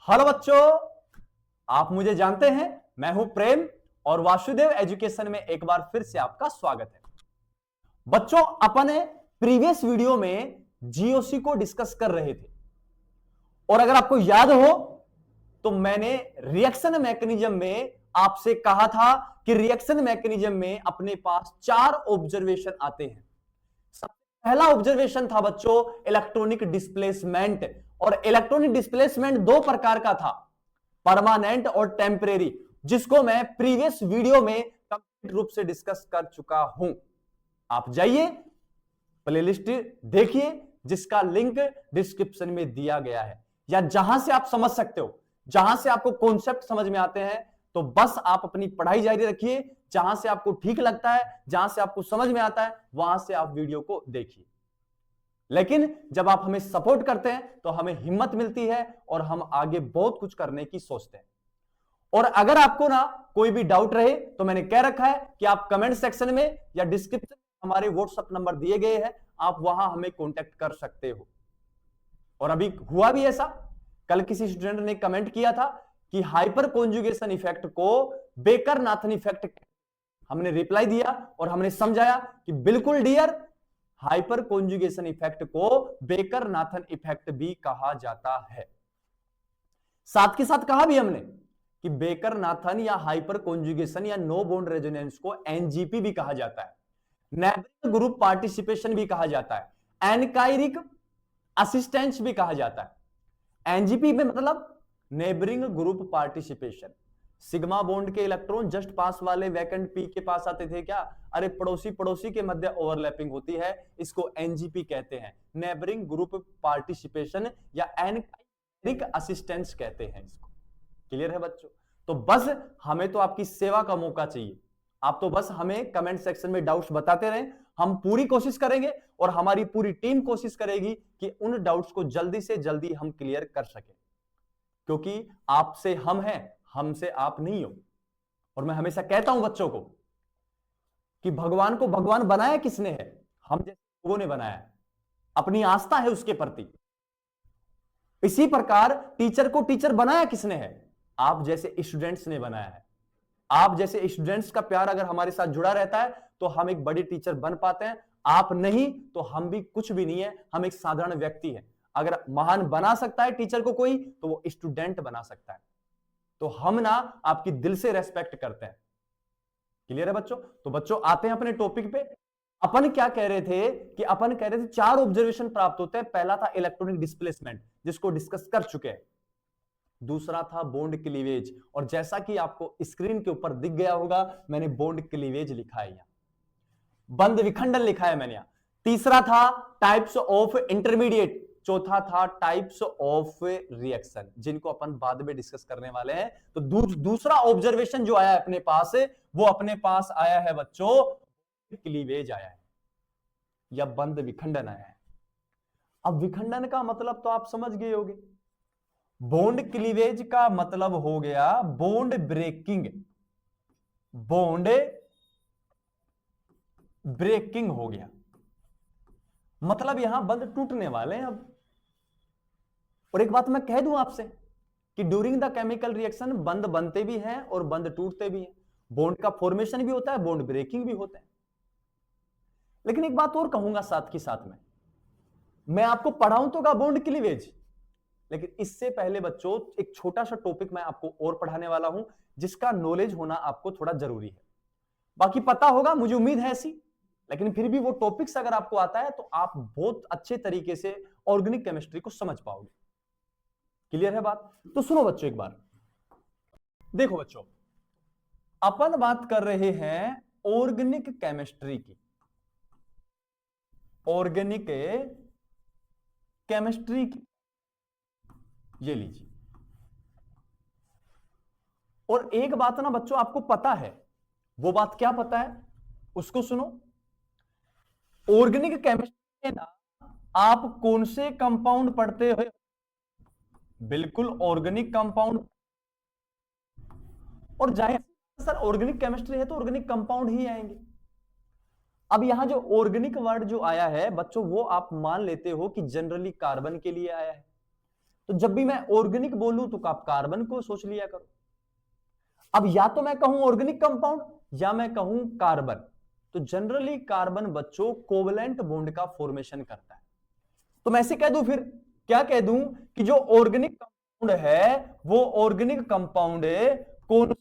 Hello बच्चों, आप मुझे जानते हैं। मैं हूं प्रेम और वासुदेव एजुकेशन में एक बार फिर से आपका स्वागत है। बच्चों, अपन प्रीवियस वीडियो में जीओसी को डिस्कस कर रहे थे और अगर आपको याद हो तो मैंने रिएक्शन मैकेनिज्म में आपसे कहा था कि रिएक्शन मैकेनिज्म में अपने पास 4 ऑब्जर्वेशन आते हैं। पहला ऑब्जर्वेशन था बच्चों इलेक्ट्रॉनिक डिस्प्लेसमेंट, और इलेक्ट्रॉनिक डिस्प्लेसमेंट दो प्रकार का था, परमानेंट और टेम्परेरी, जिसको मैं प्रीवियस वीडियो में कंप्लीट रूप से डिस्कस कर चुका हूं। आप जाइए प्लेलिस्ट देखिए जिसका लिंक डिस्क्रिप्शन में दिया गया है, या जहां से आप समझ सकते हो, जहां से आपको कॉन्सेप्ट समझ में आते हैं, तो बस आप अपनी पढ़ाई जारी रखिए। जहां से आपको ठीक लगता है, जहां से आपको समझ में आता है, वहां से आप वीडियो को देखिए। लेकिन जब आप हमें सपोर्ट करते हैं तो हमें हिम्मत मिलती है और हम आगे बहुत कुछ करने की सोचते हैं। और अगर आपको ना कोई भी डाउट रहे तो मैंने कह रखा है कि आप कमेंट सेक्शन में या डिस्क्रिप्शन में हमारे व्हाट्सएप नंबर दिए गए हैं, आप वहां हमें कांटेक्ट कर सकते हो। और अभी हुआ भी ऐसा, कल किसी स्टूडेंट ने कमेंट किया था कि हाइपर कॉन्जुगेशन इफेक्ट को बेकर नाथन इफेक्ट, हमने रिप्लाई दिया और हमने समझाया कि बिल्कुल डियर, हाइपर कॉन्जुगेशन इफेक्ट को बेकर नाथन इफेक्ट भी कहा जाता है। साथ के साथ कहा भी हमने कि बेकर नाथन या हाइपर कॉन्जुगेशन या नो बॉन्ड रेजोनेंस को एनजीपी भी कहा जाता है, नेबरिंग ग्रुप पार्टिसिपेशन भी कहा जाता है, एनकाइरिक असिस्टेंस भी कहा जाता है। एनजीपी में मतलब neighbouring group participation, sigma bond के इलेक्ट्रॉन जस्ट पास वाले वैकेंट पी के पास आते थे क्या? अरे पड़ोसी पड़ोसी के मध्य ओवरलैपिंग होती है, इसको एनजीपी कहते हैं, नेबरिंग ग्रुप पार्टिसिपेशन या एनकाइरिक असिस्टेंस कहते हैं इसको। क्लियर है बच्चों? तो बस हमें तो आपकी सेवा का मौका चाहिए, आप तो बस हमें कमेंट सेक्शन में डाउट्स बताते रहें, हम पूरी कोशिश करेंगे और हमारी पूरी टीम कोशिश करेगी कि उन डाउट्स को जल्दी से जल्दी हम क्लियर कर सकें, क्योंकि आपसे हम हैं, हमसे आप नहीं हो। और मैं हमेशा कहता हूं बच्चों को कि भगवान को भगवान बनाया किसने है? हम जैसे लोगों ने बनाया है, अपनी आस्था है उसके प्रति। इसी प्रकार टीचर को टीचर बनाया किसने है? आप जैसे स्टूडेंट्स ने बनाया है। आप जैसे स्टूडेंट्स का प्यार अगर हमारे साथ जुड़ा रहता है तो हम एक बड़ी टीचर बन पाते हैं। आप नहीं तो हम भी कुछ भी नहीं है, हम एक साधारण व्यक्ति हैं। अगर महान बना सकता है टीचर को कोई, तो वो स्टूडेंट बना सकता है। तो हम ना आपकी दिल से रेस्पेक्ट करते हैं। क्लियर है बच्चों? तो बच्चों आते हैं अपने टॉपिक पे। अपन क्या कह रहे थे कि अपन कह रहे थे 4 ऑब्जर्वेशन प्राप्त होते हैं। पहला था इलेक्ट्रॉनिक डिस्प्लेसमेंट, जिसको डिस्कस कर चुके हैं। दूसरा था बॉन्ड क्लीवेज, और जैसा कि आपको स्क्रीन के ऊपर दिख गया होगा, मैंने बॉन्ड क्लीवेज लिखा है यहां, बंद विखंडन लिखा है मैंने यहां। तीसरा था टाइप्स ऑफ इंटरमीडिएट, चौथा था टाइप्स ऑफ रिएक्शन, जिनको अपन बाद में डिस्कस करने वाले हैं। तो दूसरा ऑब्जर्वेशन जो आया है अपने पास, वो अपने पास आया है बच्चों क्लीवेज आया है या बंद विखंडन आया है। अब विखंडन का मतलब तो आप समझ गए होंगे, बॉन्ड क्लीवेज का मतलब हो गया बॉन्ड ब्रेकिंग, बॉन्ड ब्रेकिंग हो गया, मतलब यहां बंद टूटने वाले हैं अब। और एक बात मैं कह दूं आपसे कि ड्यूरिंग द केमिकल रिएक्शन बंद बनते भी हैं और बंद टूटते भी हैं, बॉन्ड का फॉर्मेशन भी होता है, बॉन्ड ब्रेकिंग भी होता है। लेकिन एक बात और कहूंगा साथ के साथ में, मैं आपको पढ़ाऊं तो का बॉन्ड क्लीवेज, लेकिन इससे पहले बच्चों एक छोटा सा टॉपिक मैं आपको और पढ़ाने वाला हूं, जिसका नॉलेज होना आपको थोड़ा जरूरी है। बाकी पता होगा, मुझे उम्मीद है ऐसी, लेकिन फिर भी वो टॉपिक्स अगर आपको आता है तो आप बहुत अच्छे तरीके से ऑर्गेनिक केमिस्ट्री को समझ पाओगे। क्लियर है बात? तो सुनो बच्चों एक बार, देखो बच्चों, अपन बात कर रहे हैं ऑर्गेनिक केमिस्ट्री की, ऑर्गेनिक केमिस्ट्री की, ये लीजिए। और एक बात ना बच्चों आपको पता है, वो बात क्या पता है उसको सुनो। ऑर्गेनिक केमिस्ट्री में ना आप कौन से कंपाउंड पढ़ते हो? बिल्कुल ऑर्गेनिक कंपाउंड। और जाहिर सर ऑर्गेनिक केमिस्ट्री है तो ऑर्गेनिक कंपाउंड ही आएंगे। अब यहां जो ऑर्गेनिक वर्ड जो आया है बच्चों, वो आप मान लेते हो कि जनरली कार्बन के लिए आया है, तो जब भी मैं ऑर्गेनिक बोलूं तो आप कार्बन को सोच लिया करो। अब या तो मैं कहूं ऑर्गेनिक कंपाउंड या मैं कहूं कार्बन, तो जनरली कार्बन बच्चों कोवलेंट बॉन्ड का फॉर्मेशन करता है। तो मैं ऐसे कह दूं, फिर क्या कह दूं कि जो ऑर्गेनिक कंपाउंड है वो ऑर्गेनिक कंपाउंड कौन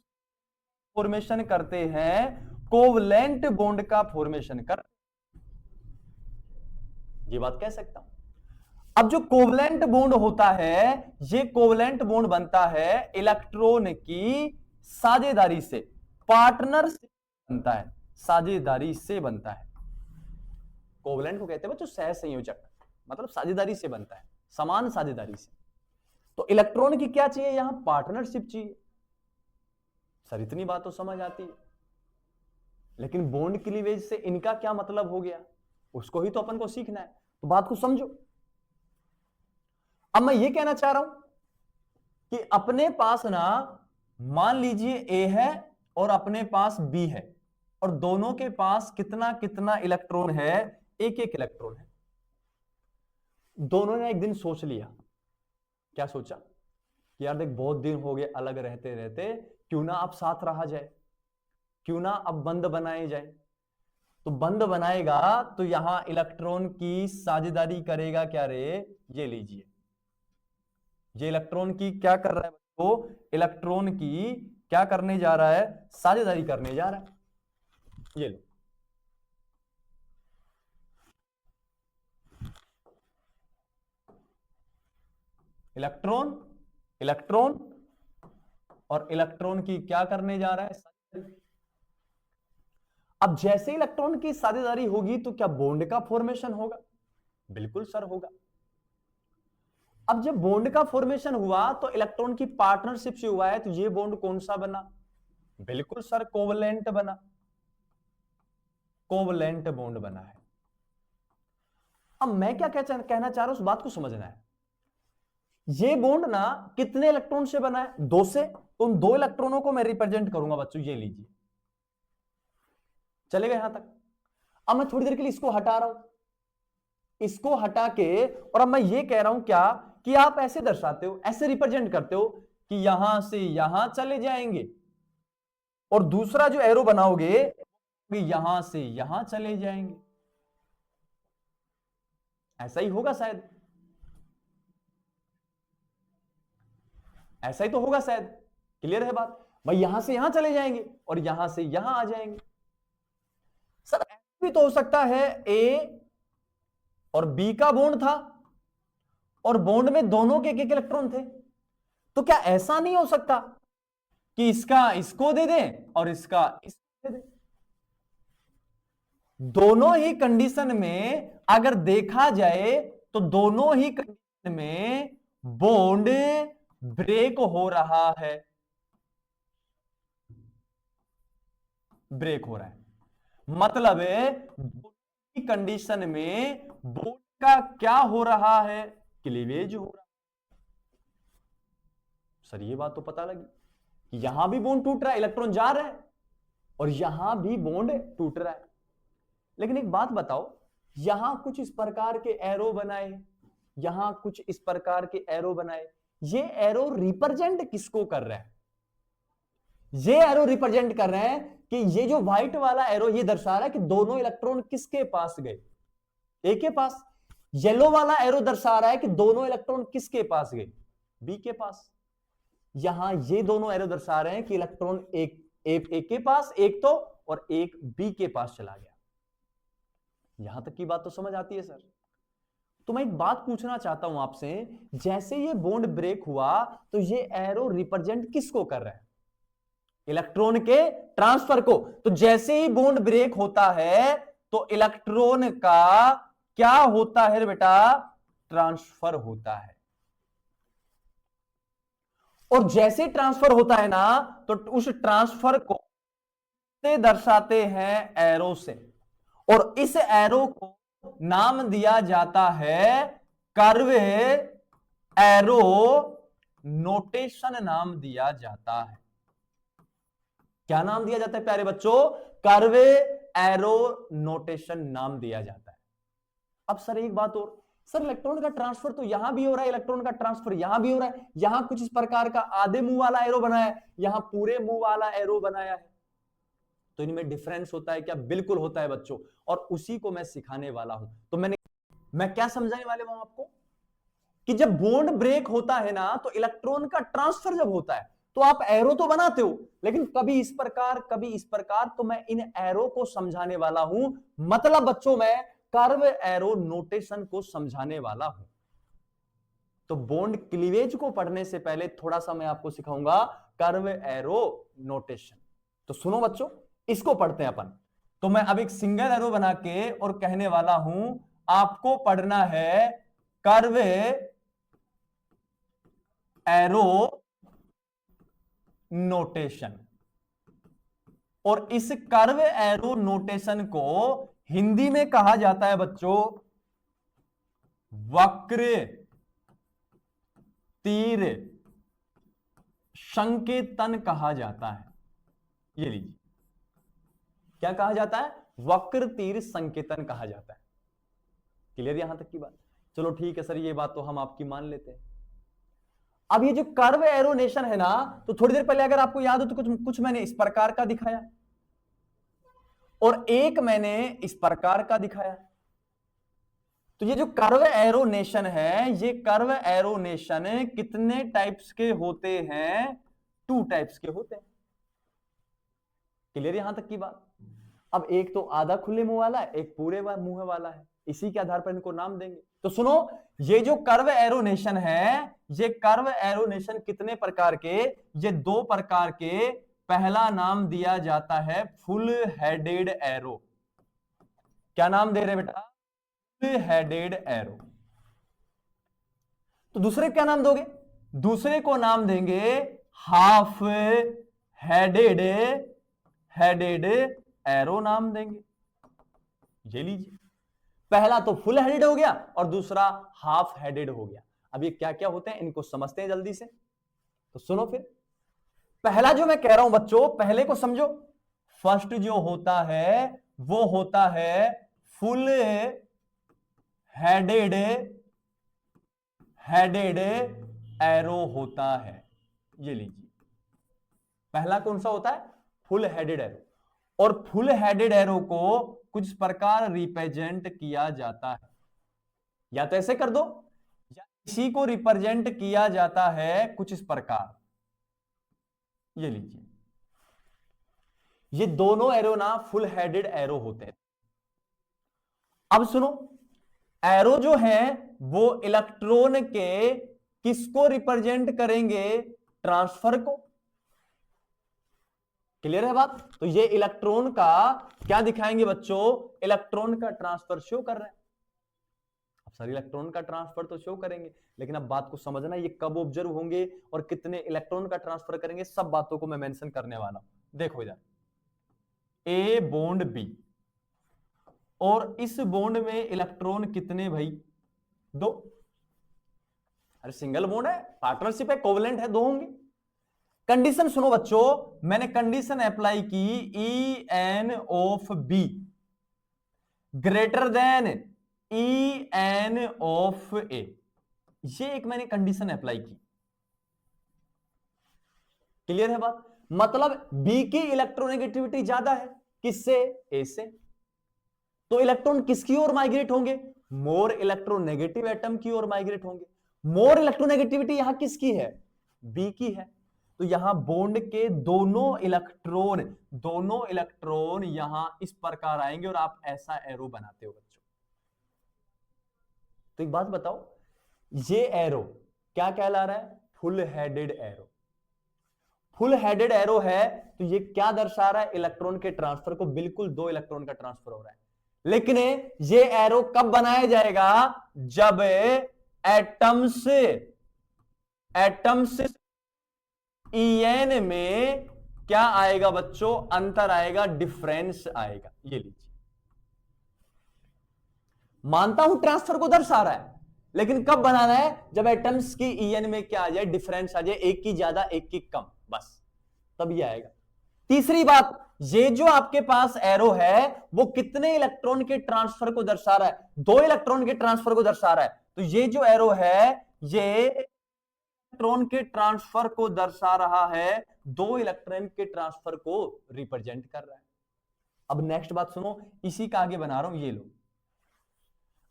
फॉर्मेशन करते हैं? कोवलेंट बॉन्ड का फॉर्मेशन कर, ये बात कह सकता हूं। अब जो कोवलेंट बॉन्ड होता है, ये कोवलेंट बॉन्ड बनता है इलेक्ट्रॉन की साझेदारी से, पार्टनरशिप बनता है, साझेदारी से बनता है। कोवलेंट को कहते हैं बच्चों सह संयोजक, मतलब साझेदारी से बनता है, समान साझेदारी से। तो इलेक्ट्रॉन की क्या चाहिए यहां? पार्टनरशिप चाहिए। सर इतनी बात तो समझ आती है, लेकिन बॉन्ड क्लीवेज से इनका क्या मतलब हो गया, उसको ही तो अपन को सीखना है। तो बात को समझो। अब मैं ये कहना चाह रहा हूं कि अपने पास ना, मान लीजिए ए है और अपने पास बी है, और दोनों के पास कितना कितना इलेक्ट्रॉन है? एक एक इलेक्ट्रॉन है। दोनों ने एक दिन सोच लिया, क्या सोचा कि यार देख बहुत दिन हो गए अलग रहते रहते, क्यों ना अब साथ रहा जाए, क्यों ना अब बंद बनाए जाए। तो बंद बनाएगा तो यहां इलेक्ट्रॉन की साझेदारी करेगा क्या रे? ये लीजिए, ये इलेक्ट्रॉन की क्या कर रहा है बच्चों? इलेक्ट्रॉन की क्या करने जा रहा है? साझेदारी करने जा रहा है। ये लो, इलेक्ट्रॉन, इलेक्ट्रॉन और इलेक्ट्रॉन की क्या करने जा रहा है? साझेदारी। अब जैसे इलेक्ट्रॉन की साझेदारी होगी तो क्या बॉन्ड का फॉर्मेशन होगा? बिल्कुल सर होगा। अब जब बॉन्ड का फॉर्मेशन हुआ तो इलेक्ट्रॉन की पार्टनरशिप से हुआ है, तो ये बॉन्ड कौन सा बना? बिल्कुल सर कोवलेंट बना, कोवलेंट बॉन्ड बना है। अब मैं क्या कहना चाह रहा हूं, उस बात को समझना है। ये बॉन्ड ना कितने इलेक्ट्रॉन से बना है? दो से। तो उन दो इलेक्ट्रॉनों को मैं रिप्रेजेंट करूंगा बच्चों, ये लीजिए, चलेगा यहां तक। अब मैं थोड़ी देर के लिए इसको हटा रहा हूं, इसको हटा के, और अब मैं ये कह रहा हूं क्या कि आप ऐसे दर्शाते हो, ऐसे रिप्रेजेंट करते हो कि यहां से यहां चले जाएंगे, और दूसरा जो एरो बनाओगे यहां से यहां चले जाएंगे। ऐसा ही होगा शायद, ऐसा ही तो होगा शायद। क्लियर है बात? भाई यहां से यहां चले जाएंगे और यहां से यहां आ जाएंगे। सर ऐसा भी तो हो सकता है ए और बी का बॉन्ड था और बॉन्ड में दोनों के एक एक इलेक्ट्रॉन थे, तो क्या ऐसा नहीं हो सकता कि इसका इसको दे दें और इसका इसको दे दें? दोनों ही कंडीशन में अगर देखा जाए तो दोनों ही कंडीशन में बॉन्ड ब्रेक हो रहा है, ब्रेक हो रहा है, मतलब कंडीशन में बॉन्ड का क्या हो रहा है? क्लीवेज हो रहा है। सर ये बात तो पता लगी, यहां भी बॉन्ड टूट रहा है, इलेक्ट्रॉन जा रहा है, और यहां भी बॉन्ड टूट रहा है। लेकिन एक बात बताओ, यहां कुछ इस प्रकार के एरो बनाए, यहां कुछ इस प्रकार के एरो बनाए, ये एरो रिप्रेजेंट किसको कर रहा है? ये एरो रिप्रेजेंट कर रहे हैं कि ये जो व्हाइट वाला एरो ये दर्शा रहा है कि दोनों इलेक्ट्रॉन किसके पास गए? ए के पास। येलो वाला एरो दर्शा रहा है कि दोनों इलेक्ट्रॉन किसके पास गए? बी के पास। यहां ये दोनों एरो दर्शा रहे हैं कि इलेक्ट्रॉन एक के पास एक तो, और एक बी के पास चला गया। यहां तक की बात तो समझ आती है सर? तो मैं एक बात पूछना चाहता हूं आपसे, जैसे ये बॉन्ड ब्रेक हुआ तो ये एरो रिप्रेजेंट किसको कर रहा है? इलेक्ट्रॉन के ट्रांसफर को। तो जैसे ही बॉन्ड ब्रेक होता है तो इलेक्ट्रॉन का क्या होता है बेटा? ट्रांसफर होता है। और जैसे ट्रांसफर होता है ना, तो उस ट्रांसफर को दर्शाते हैं एरो से, और इस एरो को नाम दिया जाता है कर्व एरो नोटेशन नाम दिया जाता है। क्या नाम दिया जाता है प्यारे बच्चों? कर्व एरो नोटेशन नाम दिया जाता है। अब सर एक बात और, सर इलेक्ट्रॉन का ट्रांसफर तो यहां भी हो रहा है, इलेक्ट्रॉन का ट्रांसफर यहां भी हो रहा है, यहां कुछ इस प्रकार का आधे मुंह वाला एरो बनाया है, यहां पूरे मुंह वाला एरो बनाया है, तो इनमें डिफरेंस होता है क्या? बिल्कुल होता है बच्चों, और उसी को मैं सिखाने वाला हूं। तो मैं क्या समझाने वाले हूं आपको कि जब बॉन्ड ब्रेक होता है ना, तो इलेक्ट्रॉन का ट्रांसफर जब होता है तो आप एरो तो बनाते हो, लेकिन कभी इस प्रकार कभी इस प्रकार, तो मैं इन एरो को समझाने वाला हूं। मतलब बच्चों मैं कर्व एरो नोटेशन को समझाने वाला हूं। तो बॉन्ड क्लीवेज को पढ़ने से पहले थोड़ा सा मैं आपको सिखाऊंगा कर्व एरो नोटेशन। तो सुनो बच्चों, इसको पढ़ते हैं अपन। तो मैं अब एक सिंगल एरो बना के और कहने वाला हूं आपको पढ़ना है कर्व एरो नोटेशन, और इस कर्व एरो नोटेशन को हिंदी में कहा जाता है बच्चों वक्र तीर संकेतन कहा जाता है। ये लीजिए, क्या कहा जाता है? वक्र तीर संकेतन कहा जाता है। क्लियर यहां तक की बात? चलो ठीक है सर, ये बात तो हम आपकी मान लेते हैं। अब ये जो कर्व एरोनेशन है ना, तो थोड़ी देर पहले अगर आपको याद हो तो कुछ मैंने इस प्रकार का दिखाया और एक मैंने इस प्रकार का दिखाया। तो ये जो कर्व एरोनेशन है, ये कर्व एरोनेशन कितने टाइप्स के होते हैं? 2 टाइप्स के होते हैं। क्लियर यहां तक की बात? अब एक तो आधा खुले मुंह वाला है, एक पूरे मुंह वाला है, इसी के आधार पर इनको नाम देंगे। तो सुनो, ये जो कर्व एरोनेशन है, ये कर्व एरोनेशन कितने प्रकार के? ये 2 प्रकार के। पहला नाम दिया जाता है फुल हेडेड एरो। क्या नाम दे रहे बेटा? Full headed arrow. तो दूसरे क्या नाम दोगे? दूसरे को नाम देंगे हाफ हेडेड एरो नाम देंगे। ये लीजिए, पहला तो फुल हेडेड हो गया और दूसरा हाफ हेडेड हो गया। अब ये क्या क्या होते हैं इनको समझते हैं जल्दी से। तो सुनो फिर, पहला जो मैं कह रहा हूं बच्चों, पहले को समझो। फर्स्ट जो होता है वो होता है फुल हेडेड एरो होता है। ये लीजिए, पहला कौन सा होता है? Full headed arrow. और फुल हेडेड एरो को कुछ प्रकार रिप्रेजेंट किया जाता है, या तो ऐसे कर दो या इसी को रिप्रेजेंट किया जाता है कुछ इस प्रकार। ये लीजिए, ये दोनों एरो ना फुल हेडेड एरो होते हैं। अब सुनो, एरो जो है वो इलेक्ट्रॉन के किसको रिप्रेजेंट करेंगे? ट्रांसफर को। क्लियर है बात? तो ये इलेक्ट्रॉन का क्या दिखाएंगे बच्चों? इलेक्ट्रॉन का ट्रांसफर शो कर रहे हैं। अब सर इलेक्ट्रॉन का ट्रांसफर तो शो करेंगे, लेकिन अब बात को समझना, ये कब ऑब्जर्व होंगे और कितने इलेक्ट्रॉन का ट्रांसफर करेंगे, सब बातों को मैं मेंशन करने वाला हूं। देखो इधर ए बॉन्ड बी, और इस बॉन्ड में इलेक्ट्रॉन कितने भाई? 2। अरे सिंगल बॉन्ड है, पार्टनरशिप है, कोवेलेंट है, 2 होंगे। कंडीशन सुनो बच्चों, मैंने कंडीशन अप्लाई की E N of B greater than E N of A. ये एक मैंने कंडीशन अप्लाई की। क्लियर है बात? मतलब बी की इलेक्ट्रोनेगेटिविटी ज्यादा है, किससे? ए से। तो इलेक्ट्रॉन किसकी ओर माइग्रेट होंगे? मोर इलेक्ट्रोनेगेटिव एटम की ओर माइग्रेट होंगे। मोर इलेक्ट्रोनेगेटिविटी यहां किसकी है? बी की है। तो यहां बॉन्ड के दोनों इलेक्ट्रॉन यहां इस प्रकार आएंगे और आप ऐसा एरो बनाते हो बच्चों। तो एक बात बताओ, ये एरो क्या कहला रहा है? Full headed arrow. Full headed arrow है तो ये क्या दर्शा रहा है? इलेक्ट्रॉन के ट्रांसफर को। बिल्कुल 2 इलेक्ट्रॉन का ट्रांसफर हो रहा है। लेकिन ये एरो कब बनाया जाएगा? जब एटम्स ईएन में क्या आएगा बच्चों? अंतर आएगा, डिफरेंस आएगा। ये लीजिए, मानता हूं ट्रांसफर को दर्शा रहा है, लेकिन कब बनाना है? जब एटम्स की ईएन में क्या आ जाए? डिफरेंस आ जाए, एक की ज्यादा एक की कम, बस तब ये आएगा। तीसरी बात, ये जो आपके पास एरो है वो कितने इलेक्ट्रॉन के ट्रांसफर को दर्शा रहा है? 2 इलेक्ट्रॉन के ट्रांसफर को दर्शा रहा है। तो ये जो एरो है ये इलेक्ट्रॉन के ट्रांसफर को दर्शा रहा है, 2 इलेक्ट्रॉन के ट्रांसफर को रिप्रेजेंट कर रहा है। अब नेक्स्ट बात सुनो, इसी का आगे बना रहा हूं, ये लो।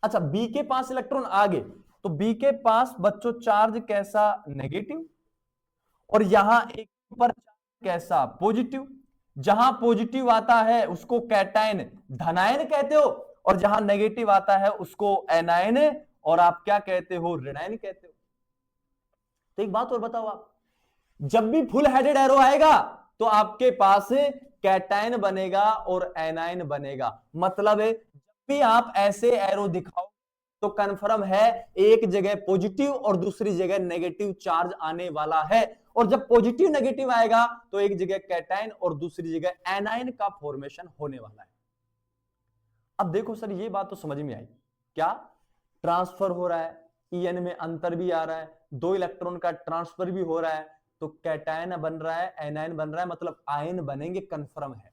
अच्छा, बी के पास इलेक्ट्रॉन आगे, तो बी के पास बच्चों चार्ज कैसा? नेगेटिव। और यहां एक पर चार्ज कैसा? पॉजिटिव। जहां पॉजिटिव आता है उसको कैटायन धनायन कहते हो, और जहां नेगेटिव आता है उसको एनायन, और आप क्या कहते हो? ऋणायन कहते हो। तो एक बात और बताओ, आप जब भी फुल हेडेड एरो आएगा तो आपके पास कैटायन बनेगा और एनायन बनेगा। मतलब है जब भी आप ऐसे एरो दिखाओ तो कंफर्म है एक जगह पॉजिटिव और दूसरी जगह नेगेटिव चार्ज आने वाला है। और जब पॉजिटिव नेगेटिव आएगा तो एक जगह कैटायन और दूसरी जगह एनायन का फॉर्मेशन होने वाला है। अब देखो सर, ये बात तो समझ में आई, क्या ट्रांसफर हो रहा है, ईएन में अंतर भी आ रहा है, 2 इलेक्ट्रॉन का ट्रांसफर भी हो रहा है, तो कैटायन बन रहा है, एनायन बन रहा है, मतलब आयन बनेंगे, कंफर्म है।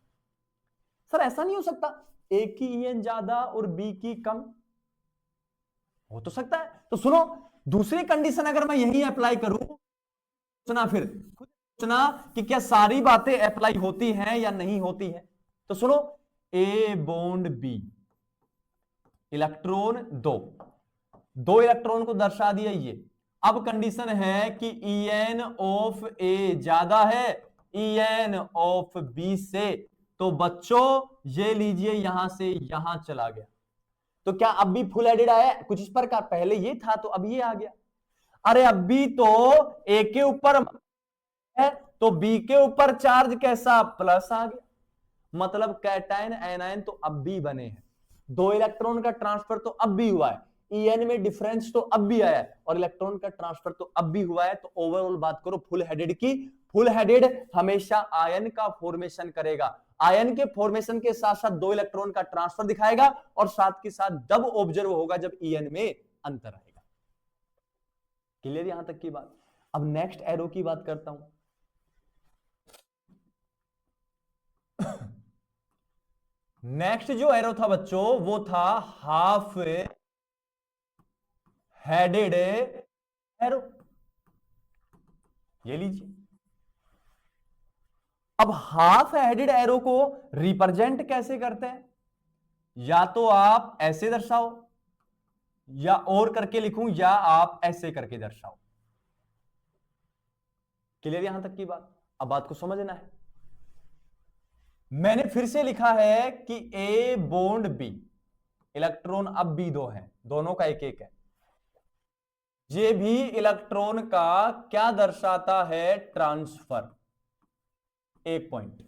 सर ऐसा नहीं हो सकता ए की ईएन ज्यादा और बी की कम? हो तो सकता है। तो सुनो, दूसरी कंडीशन अगर मैं यही अप्लाई करूं, सुना फिर खुद सोचना कि क्या सारी बातें अप्लाई होती हैं या नहीं होती हैं। तो सुनो, a bond B, electron 2 electron को दर्शा दिया ये। अब कंडीशन है कि ईएन ऑफ ए ज्यादा है ईएन ऑफ बी से। तो बच्चों ये लीजिए, यहां से यहां चला गया, तो क्या अब भी फुल एडेड आया? कुछ इस प्रकार, पहले ये था तो अब ये आ गया। अरे अब भी तो ए के ऊपर है तो बी के ऊपर चार्ज कैसा? प्लस आ गया। मतलब कैटायन एनायन तो अब भी बने हैं, 2 इलेक्ट्रॉन का ट्रांसफर तो अब भी हुआ है, ईएन में डिफरेंस तो अब भी आया है, और इलेक्ट्रॉन का ट्रांसफर तो अब भी हुआ है। तो ओवरऑल बात करो फुल हेडेड की, फुल हेडेड हमेशा आयन का फॉर्मेशन करेगा, आयन के फॉर्मेशन के साथ साथ 2 इलेक्ट्रॉन का ट्रांसफर दिखाएगा, और साथ के साथ जब ऑब्जर्व होगा जब ईएन में अंतर आएगा। क्लियर यहां तक की बात? अब नेक्स्ट एरो की बात करता हूं। नेक्स्ट जो एरो था बच्चों वो था हाफ हेडेड एरो, ये लीजिए। अब हाफ हेडेड एरो को रिप्रेजेंट कैसे करते हैं? या तो आप ऐसे दर्शाओ, या और करके लिखूं, या आप ऐसे करके दर्शाओ। क्लियर यहां तक की बात? अब बात को समझना है। मैंने फिर से लिखा है कि ए बॉन्ड बी, इलेक्ट्रॉन अब भी 2 है, दोनों का एक एक है। ये भी इलेक्ट्रॉन का क्या दर्शाता है? ट्रांसफर, एक पॉइंट।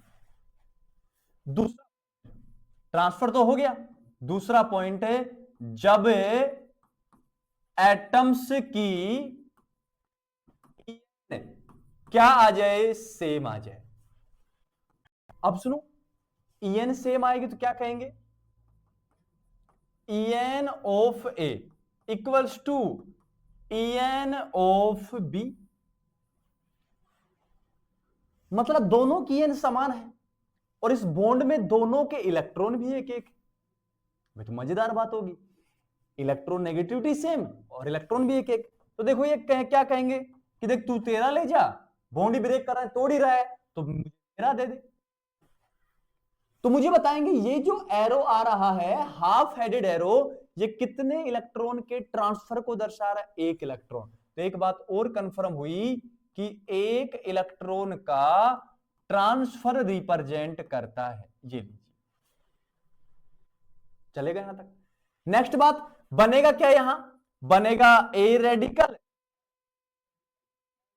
दूसरा, ट्रांसफर तो हो गया, दूसरा पॉइंट है जब एटम्स की क्या आ जाए? सेम आ जाए। अब सुनो, ईएन सेम आएगी तो क्या कहेंगे? N of A equals to n of B, मतलब दोनों की ईएन समान है, और इस बॉन्ड में दोनों के इलेक्ट्रॉन भी एक एक। तो मजेदार बात होगी, इलेक्ट्रॉन नेगेटिविटी सेम और इलेक्ट्रॉन भी एक एक। तो देखो ये क्या कहेंगे कि देख तू तेरा ले जा, बॉन्ड ही ब्रेक कर रहा है, तोड़ ही रहा है, तो मेरा दे दे। तो मुझे बताएंगे ये जो एरो आ रहा है हाफ हेडेड एरो, ये कितने इलेक्ट्रॉन के ट्रांसफर को दर्शा रहा है? 1 इलेक्ट्रॉन। तो एक बात और कंफर्म हुई कि 1 इलेक्ट्रॉन का ट्रांसफर रिप्रेजेंट करता है। ये लीजिए, चलेगा यहां तक? नेक्स्ट बात, बनेगा क्या यहां? बनेगा ए रेडिकल।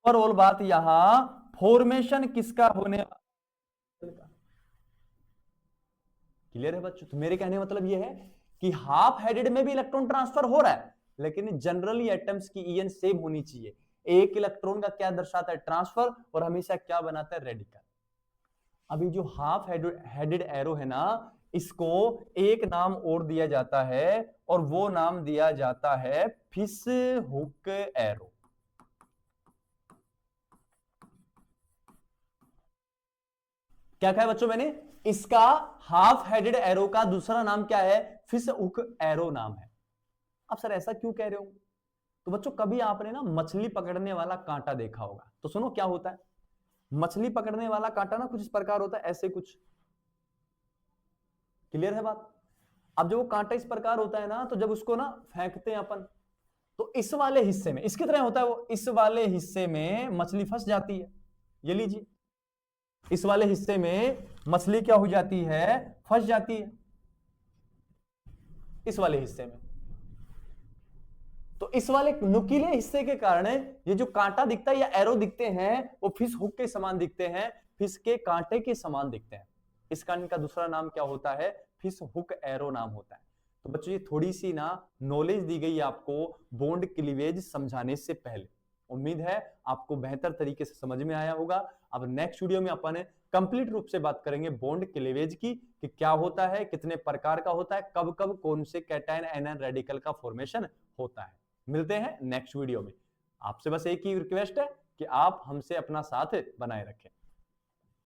ओवरऑल बात यहां फॉर्मेशन किसका होने वाला? क्लियर है बच्चों? तो मेरे कहने का मतलब यह है कि हाफ हेडेड में भी इलेक्ट्रॉन ट्रांसफर हो रहा है, लेकिन जनरली एटम्स की ईएन सेम होनी चाहिए। एक इलेक्ट्रॉन का क्या दर्शाता है? ट्रांसफर, और हमेशा क्या बनाता है? रेडिकल। अभी जो हाफ हेडेड एरो है ना, इसको एक नाम और दिया जाता है, और वो नाम दिया जाता है फिश हुक एरो। क्या कहा है बच्चों मैंने? इसका हाफ हेडेड एरो का दूसरा नाम क्या है? फिश हुक एरो नाम है। अब सर ऐसा क्यों कह रहे हो? तो बच्चों कभी आपने ना मछली पकड़ने वाला कांटा देखा होगा, तो सुनो क्या होता है। मछली पकड़ने वाला कांटा ना कुछ इस प्रकार होता है, ऐसे कुछ। क्लियर है बात? अब जब वो कांटा इस प्रकार होता है ना, तो जब उसको ना फेंकते हैं अपन, तो इस वाले हिस्से में इसकी तरह होता है वो, इस वाले हिस्से में मछली फंस जाती है। ये लीजिए, इस वाले हिस्से में मछली क्या हो जाती है? फंस जाती है इस वाले हिस्से में। तो इस वाले नुकीले हिस्से के कारण ये जो कांटा दिखता है या एरो दिखते हैं, वो फिश हुक के समान दिखते हैं, फिश के कांटे के समान दिखते हैं। इस कारण का दूसरा नाम क्या होता है? फिश हुक एरो नाम होता है। तो बच्चों ये थोड़ी सी ना नॉलेज दी गई आपको बॉन्ड क्लीवेज समझाने से पहले। उम्मीद है आपको बेहतर तरीके से समझ में आया होगा। अब नेक्स्ट वीडियो में अपन कंप्लीट रूप से बात करेंगे बॉन्ड क्लीवेज की, कि क्या होता है, कितने प्रकार का होता है, कब कब कौन से कैटायन एनायन रेडिकल का फॉर्मेशन होता है। मिलते हैं नेक्स्ट वीडियो में। आपसे बस एक ही रिक्वेस्ट है कि आप हमसे अपना साथ बनाए रखें।